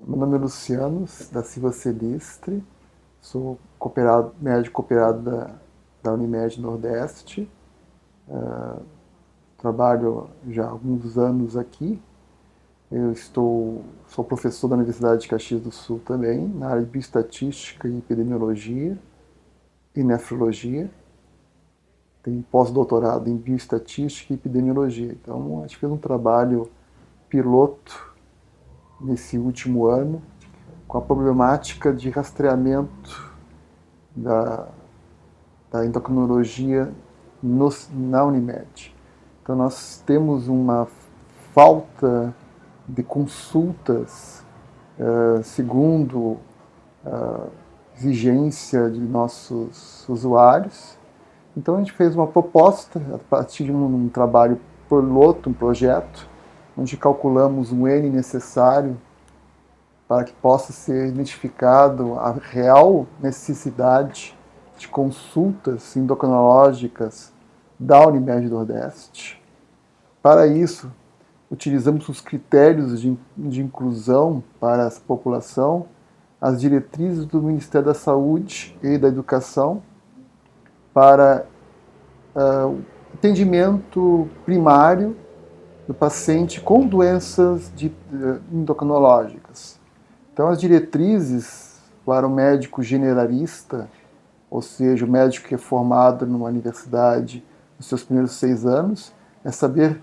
Meu nome é Luciano da Silva Celistre, sou médico cooperado da Unimed Nordeste, trabalho já há alguns anos aqui. Sou professor da Universidade de Caxias do Sul também, na área de bioestatística e epidemiologia e nefrologia. Tenho pós-doutorado em bioestatística e epidemiologia. Então, a gente fez um trabalho piloto nesse último ano com a problemática de rastreamento da endocrinologia na Unimed. Então, nós temos uma falta de consultas segundo a exigência de nossos usuários. Então, a gente fez uma proposta a partir de um trabalho piloto, um projeto, onde calculamos um N necessário para que possa ser identificado a real necessidade de consultas endocrinológicas da Unimed Nordeste. Para isso, utilizamos os critérios de inclusão para essa população, as diretrizes do Ministério da Saúde e da Educação para atendimento primário do paciente com doenças endocrinológicas. Então, as diretrizes para o médico generalista, ou seja, o médico que é formado numa universidade nos seus primeiros 6 anos, é saber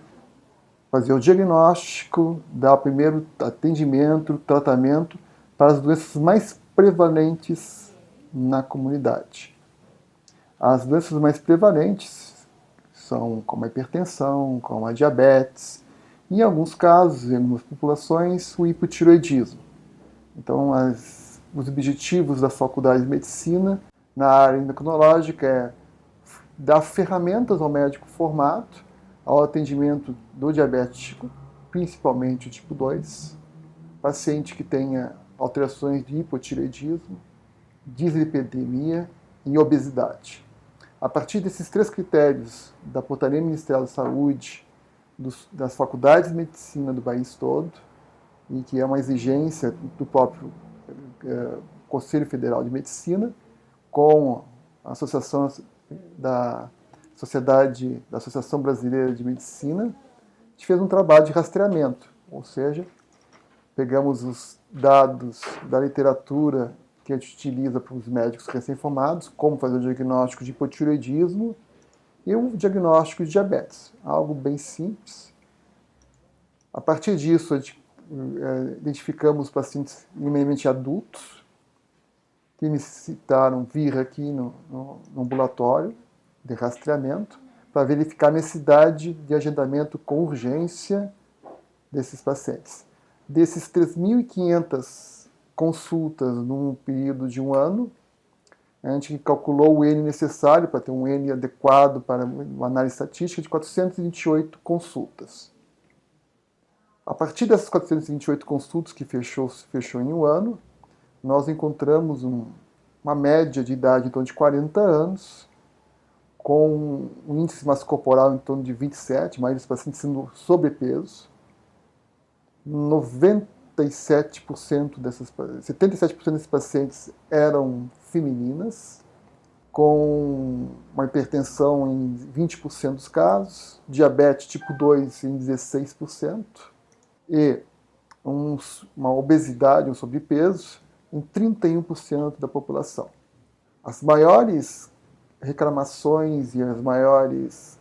fazer o diagnóstico, dar o primeiro atendimento, tratamento para as doenças mais prevalentes na comunidade. As doenças mais prevalentes são como a hipertensão, como a diabetes, e em alguns casos, em algumas populações, o hipotireoidismo. Então, os objetivos da Faculdade de Medicina na área endocrinológica é dar ferramentas ao médico formado ao atendimento do diabético, principalmente o tipo 2, paciente que tenha alterações de hipotireoidismo, dislipidemia e obesidade. A partir desses 3 critérios da Portaria Ministerial da Saúde, das faculdades de medicina do país todo, e que é uma exigência do próprio Conselho Federal de Medicina, com a Associação da Associação Brasileira de Medicina, a gente fez um trabalho de rastreamento, ou seja, pegamos os dados da literatura que a gente utiliza para os médicos recém-formados, como fazer o diagnóstico de hipotireoidismo e o diagnóstico de diabetes. Algo bem simples. A partir disso, a gente identificamos pacientes minimamente adultos que necessitaram vir aqui no ambulatório de rastreamento para verificar a necessidade de agendamento com urgência desses pacientes. Desses 3.500 consultas num período de 1 ano, a gente calculou o N necessário para ter um N adequado para uma análise estatística de 428 consultas. A partir dessas 428 consultas que fechou em 1 ano, nós encontramos uma média de idade em torno de 40 anos, com um índice massa corporal em torno de 27, mais dos pacientes sendo sobrepeso. 77% desses pacientes eram femininas, com uma hipertensão em 20% dos casos, diabetes tipo 2 em 16%, e uma obesidade, um sobrepeso, em 31% da população. As maiores reclamações e as maiores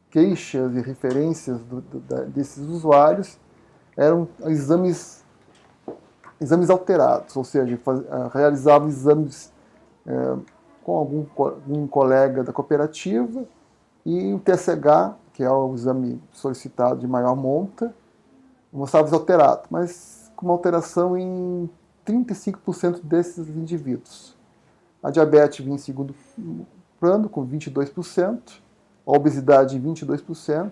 queixas e referências desses usuários eram exames alterados, ou seja, realizavam exames com algum colega da cooperativa, e o TSH, que é o exame solicitado de maior monta, mostrava alterado, mas com uma alteração em 35% desses indivíduos. A diabetes vinha em segundo plano, com 22%, a obesidade em 22%,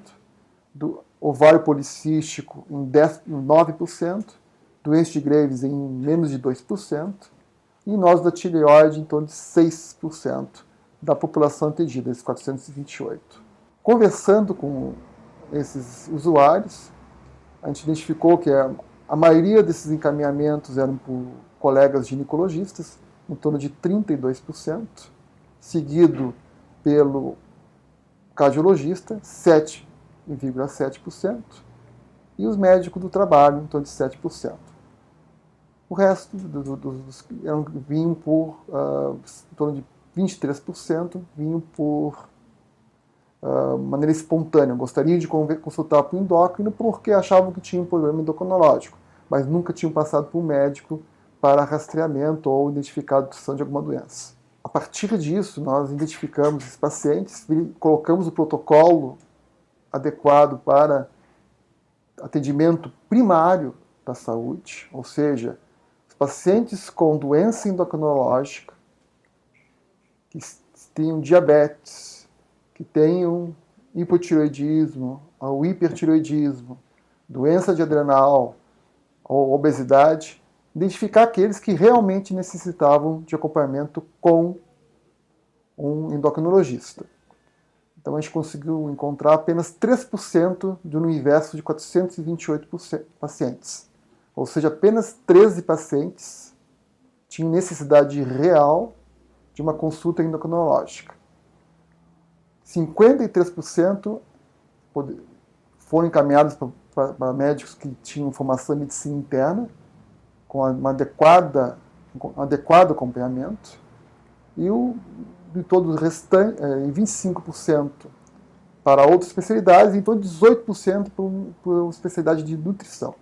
do ovário policístico em 9%, doença de Graves em menos de 2%, e nós da tireoide em torno de 6% da população atendida, esses 428. Conversando com esses usuários, a gente identificou que a maioria desses encaminhamentos eram por colegas ginecologistas, em torno de 32%, seguido pelo cardiologista, 7,7%, e os médicos do trabalho, em torno de 7%. O resto vinham por, em torno de 23%, vinham por maneira espontânea. Gostariam de consultar para o endócrino porque achavam que tinham um problema endocrinológico, mas nunca tinham passado por um médico para rastreamento ou identificação de alguma doença. A partir disso, nós identificamos esses pacientes, colocamos o protocolo adequado para atendimento primário da saúde, ou seja, os pacientes com doença endocrinológica, que tenham diabetes, que tenham hipotireoidismo ou hipertireoidismo, doença de adrenal ou obesidade, identificar aqueles que realmente necessitavam de acompanhamento com um endocrinologista. Então a gente conseguiu encontrar apenas 3% de um universo de 428 pacientes. Ou seja, apenas 13 pacientes tinham necessidade real de uma consulta endocrinológica. 53% foram encaminhados para médicos que tinham formação em medicina interna, com um adequado acompanhamento, e de todos os restantes, 25% para outras especialidades, e então 18% por especialidade de nutrição.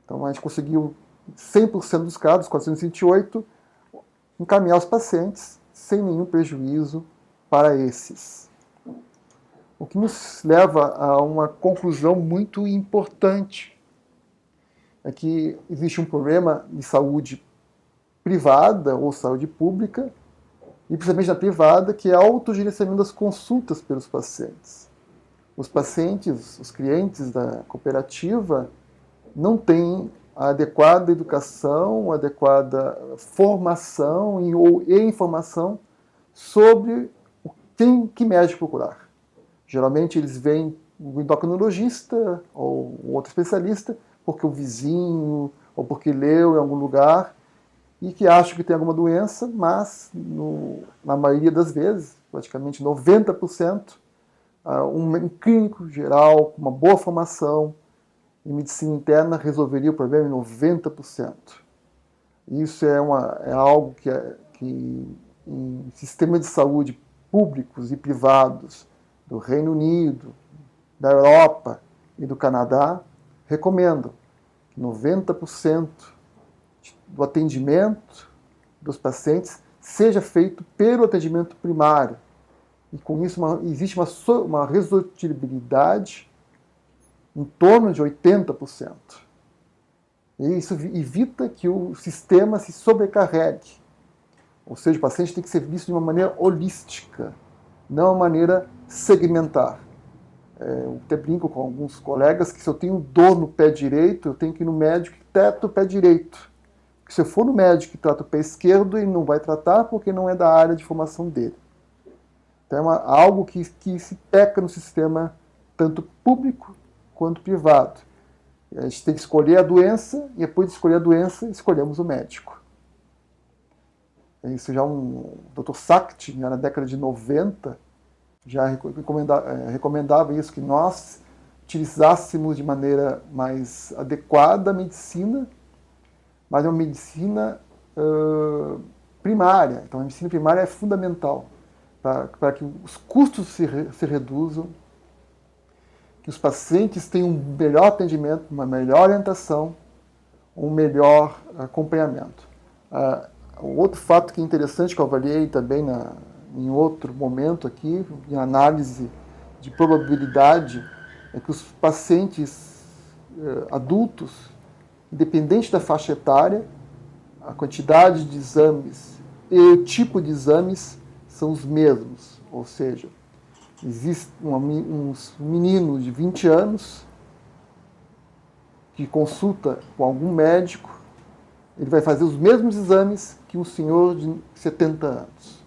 Então a gente conseguiu 100% dos casos, 428, encaminhar os pacientes sem nenhum prejuízo para esses. O que nos leva a uma conclusão muito importante, é que existe um problema de saúde privada ou saúde pública, e principalmente na privada, que é o autogerenciamento das consultas pelos pacientes. Os pacientes, os clientes da cooperativa, não têm a adequada educação, a adequada formação e informação sobre que médico procurar. Geralmente eles veem o endocrinologista ou outro especialista porque o vizinho ou porque leu em algum lugar e que acham que tem alguma doença, mas na maioria das vezes, praticamente 90%, um clínico geral com uma boa formação em medicina interna resolveria o problema em 90%. Isso é algo que em sistemas de saúde públicos e privados do Reino Unido, da Europa e do Canadá recomendam que 90% do atendimento dos pacientes seja feito pelo atendimento primário. E com isso existe uma resolutibilidade em torno de 80%. E isso evita que o sistema se sobrecarregue. Ou seja, o paciente tem que ser visto de uma maneira holística, não uma maneira segmentar. Eu até brinco com alguns colegas que se eu tenho dor no pé direito, eu tenho que ir no médico que trata o pé direito. Porque se eu for no médico que trata o pé esquerdo, ele não vai tratar porque não é da área de formação dele. Então é algo que se peca no sistema tanto público quanto privado. A gente tem que escolher a doença e depois de escolher a doença, escolhemos o médico. Isso já o Dr. Sakti, na década de 90, já recomendava isso, que nós utilizássemos de maneira mais adequada a medicina, mas é uma medicina primária. Então a medicina primária é fundamental para que os custos se reduzam, que os pacientes tenham um melhor atendimento, uma melhor orientação, um melhor acompanhamento. Outro fato que é interessante, que eu avaliei também em outro momento aqui, em análise de probabilidade, é que os pacientes adultos, independente da faixa etária, a quantidade de exames e o tipo de exames são os mesmos. Ou seja, existe um menino de 20 anos que consulta com algum médico, ele vai fazer os mesmos exames que um senhor de 70 anos.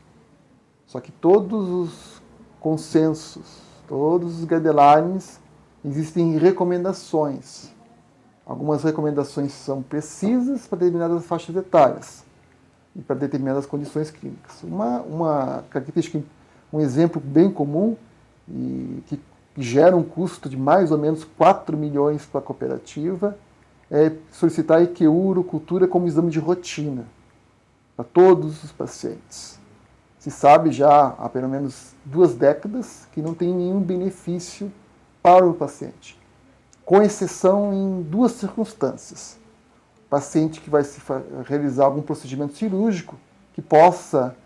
Só que todos os consensos, todos os guidelines, existem recomendações. Algumas recomendações são precisas para determinadas faixas etárias e para determinadas condições clínicas. Uma característica, um exemplo bem comum e que gera um custo de mais ou menos 4 milhões para a cooperativa é solicitar a IQU urocultura como exame de rotina para todos os pacientes. Se sabe já há pelo menos 2 décadas que não tem nenhum benefício para o paciente, com exceção em 2 circunstâncias. O paciente que vai se realizar algum procedimento cirúrgico que possa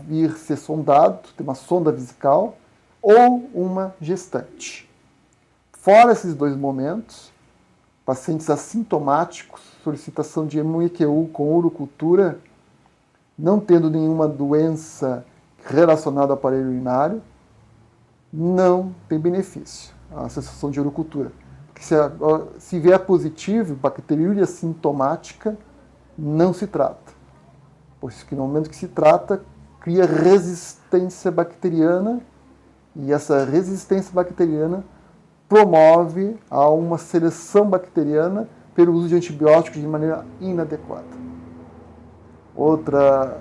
vir ser sondado, ter uma sonda vesical, ou uma gestante. Fora esses 2 momentos, pacientes assintomáticos, solicitação de IQU com urocultura, não tendo nenhuma doença relacionada ao aparelho urinário, não tem benefício a cessação de urocultura. Porque se vier positivo, bacteriúria sintomática, não se trata. Pois que no momento que se trata, cria resistência bacteriana, e essa resistência bacteriana promove a uma seleção bacteriana pelo uso de antibióticos de maneira inadequada. Outra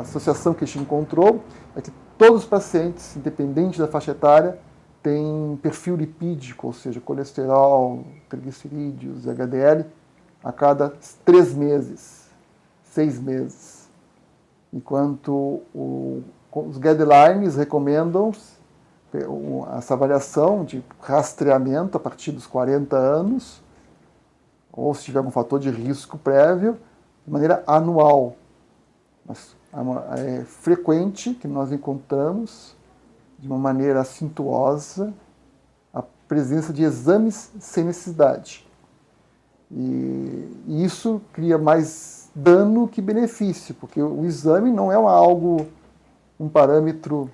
associação que a gente encontrou é que todos os pacientes, independente da faixa etária, têm perfil lipídico, ou seja, colesterol, triglicerídeos, HDL, a cada 3 meses, 6 meses. Enquanto os guidelines recomendam essa avaliação de rastreamento a partir dos 40 anos, ou se tiver algum fator de risco prévio, de maneira anual. Mas é frequente que nós encontramos, de uma maneira acintuosa, a presença de exames sem necessidade. E isso cria mais dano que benefício, porque o exame não é um parâmetro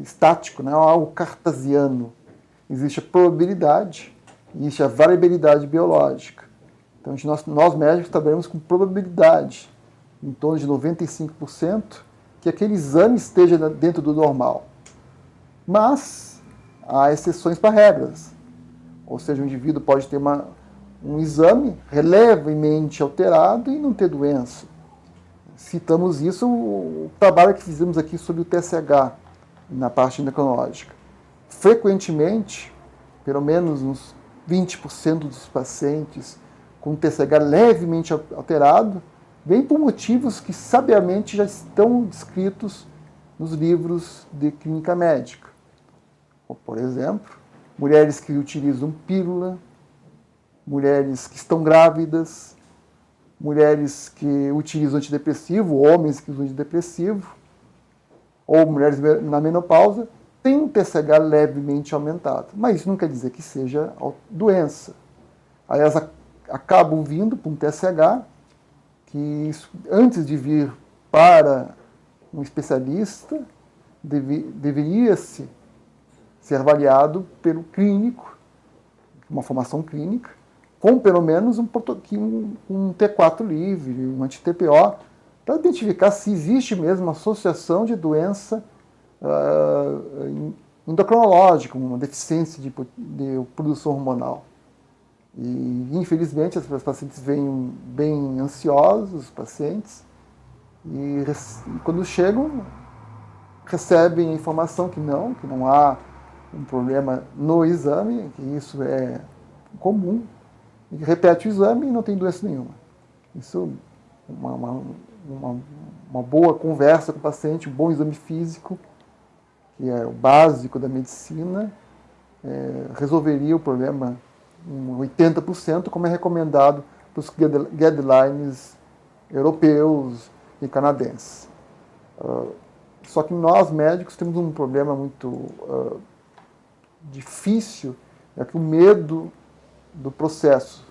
estático, não é algo cartesiano. Existe a probabilidade, existe a variabilidade biológica. Então, nós médicos trabalhamos com probabilidade, em torno de 95%, que aquele exame esteja dentro do normal. Mas há exceções para regras. Ou seja, o indivíduo pode ter um exame relevantemente alterado e não ter doença. Citamos isso, o trabalho que fizemos aqui sobre o TSH, na parte endocrinológica. Frequentemente, pelo menos uns 20% dos pacientes com TSH levemente alterado, vem por motivos que sabiamente já estão descritos nos livros de clínica médica. Por exemplo, mulheres que utilizam pílula, mulheres que estão grávidas, mulheres que utilizam antidepressivo, homens que usam antidepressivo, ou mulheres na menopausa, têm um TSH levemente aumentado. Mas isso não quer dizer que seja doença. Aí elas acabam vindo para um TSH que, antes de vir para um especialista, deveria-se ser avaliado pelo clínico, uma formação clínica, com pelo menos um T4 livre, um anti-TPO, para identificar se existe mesmo uma associação de doença endocrinológica, uma deficiência de produção hormonal. E, infelizmente, as pacientes vêm bem ansiosos, os pacientes, e quando chegam, recebem a informação que não há um problema no exame, que isso é comum, e repete o exame e não tem doença nenhuma. Isso é uma boa conversa com o paciente, um bom exame físico, que é o básico da medicina, resolveria o problema em 80%, como é recomendado pelos guidelines europeus e canadenses. Só que nós, médicos, temos um problema muito difícil, é que o medo do processo.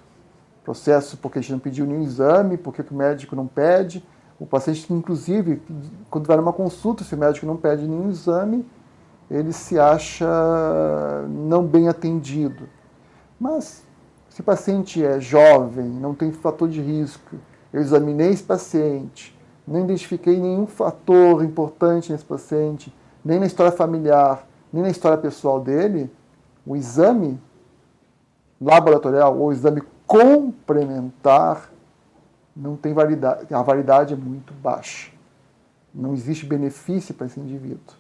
Processo porque a gente não pediu nenhum exame, porque o médico não pede. O paciente, inclusive, quando vai numa consulta, se o médico não pede nenhum exame, ele se acha não bem atendido. Mas, se o paciente é jovem, não tem fator de risco, eu examinei esse paciente, não identifiquei nenhum fator importante nesse paciente, nem na história familiar, nem na história pessoal dele, o exame laboratorial ou o exame complementar não tem validade, a validade é muito baixa. Não existe benefício para esse indivíduo.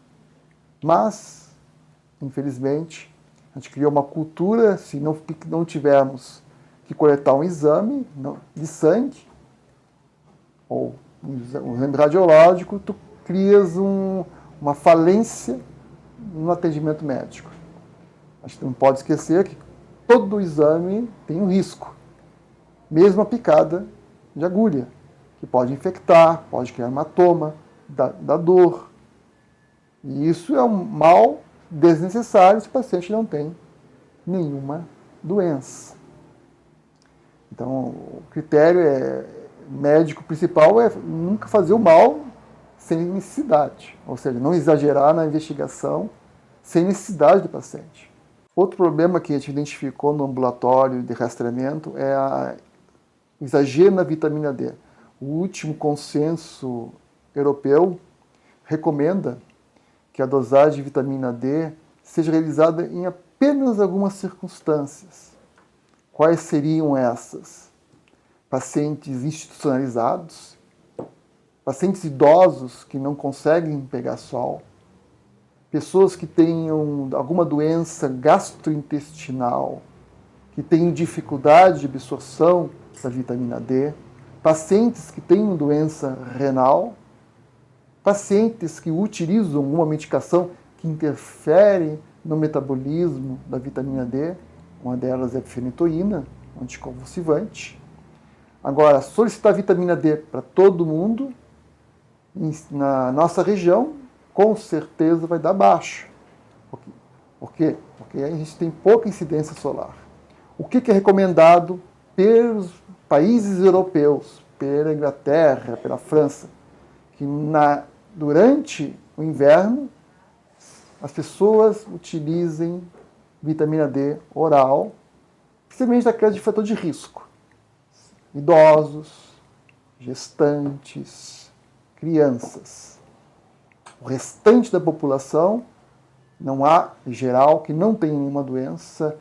Mas, infelizmente, a gente criou uma cultura, se não tivermos que coletar um exame de sangue, ou um exame radiológico, tu crias uma falência no atendimento médico. A gente não pode esquecer que todo exame tem um risco, mesmo a picada de agulha, que pode infectar, pode criar hematoma, da dor. E isso é um mal desnecessário se o paciente não tem nenhuma doença. Então, o critério médico principal é nunca fazer o mal sem necessidade, ou seja, não exagerar na investigação sem necessidade do paciente. Outro problema que a gente identificou no ambulatório de rastreamento é o exagero na vitamina D. O último consenso europeu recomenda que a dosagem de vitamina D seja realizada em apenas algumas circunstâncias. Quais seriam essas? Pacientes institucionalizados, pacientes idosos que não conseguem pegar sol, pessoas que tenham alguma doença gastrointestinal, que tenham dificuldade de absorção da vitamina D, pacientes que tenham doença renal, pacientes que utilizam uma medicação que interfere no metabolismo da vitamina D, uma delas é a fenitoína, um anticonvulsivante. Agora, solicitar vitamina D para todo mundo, na nossa região, com certeza vai dar baixo. Por quê? Porque a gente tem pouca incidência solar. O que é recomendado pelos países europeus, pela Inglaterra, pela França? Que durante o inverno as pessoas utilizem vitamina D oral, principalmente daquelas de fator de risco. Idosos, gestantes, crianças. O restante da população, não há, em geral, que não tem nenhuma doença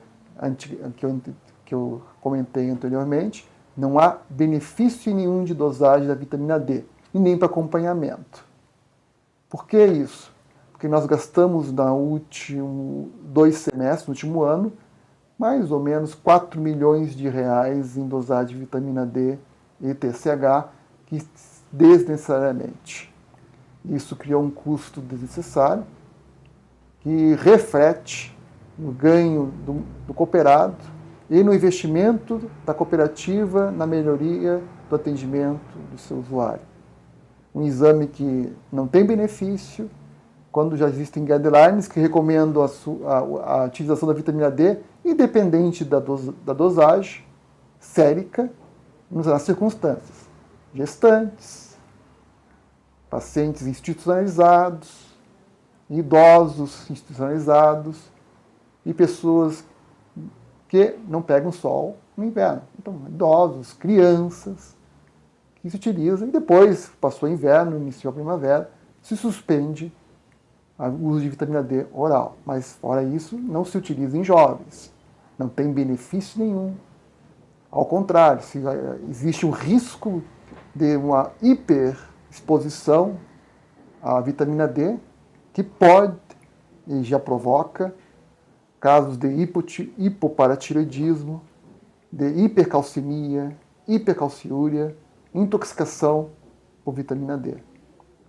que eu comentei anteriormente, não há benefício nenhum de dosagem da vitamina D, e nem para acompanhamento. Por que isso? Porque nós gastamos no último 2 semestres, no último ano, mais ou menos 4 milhões de reais em dosagem de vitamina D e TSH, que desnecessariamente. Isso criou um custo desnecessário, que reflete no ganho do cooperado e no investimento da cooperativa na melhoria do atendimento do seu usuário. Um exame que não tem benefício, quando já existem guidelines que recomendam a utilização da vitamina D, independente da dosagem sérica, nas circunstâncias. Gestantes, pacientes institucionalizados, idosos institucionalizados e pessoas que não pegam sol no inverno. Então, idosos, crianças, que se utilizam, e depois, passou o inverno, iniciou a primavera, se suspende o uso de vitamina D oral. Mas, fora isso, não se utiliza em jovens. Não tem benefício nenhum. Ao contrário, existe um risco de uma hiperexposição à vitamina D, que pode e já provoca casos de hipoparatiroidismo, de hipercalcemia, hipercalciúria, intoxicação por vitamina D.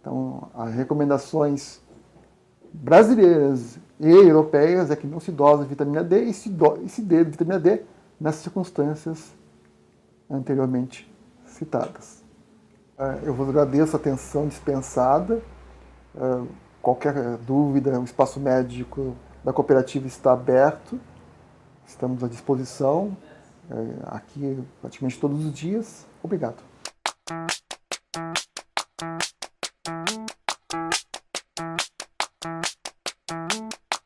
Então, as recomendações brasileiras e europeias é que não se dosa vitamina D e se dê vitamina D nas circunstâncias anteriormente citadas. Eu vos agradeço a atenção dispensada. Qualquer dúvida, o espaço médico da cooperativa está aberto. Estamos à disposição aqui praticamente todos os dias. Obrigado.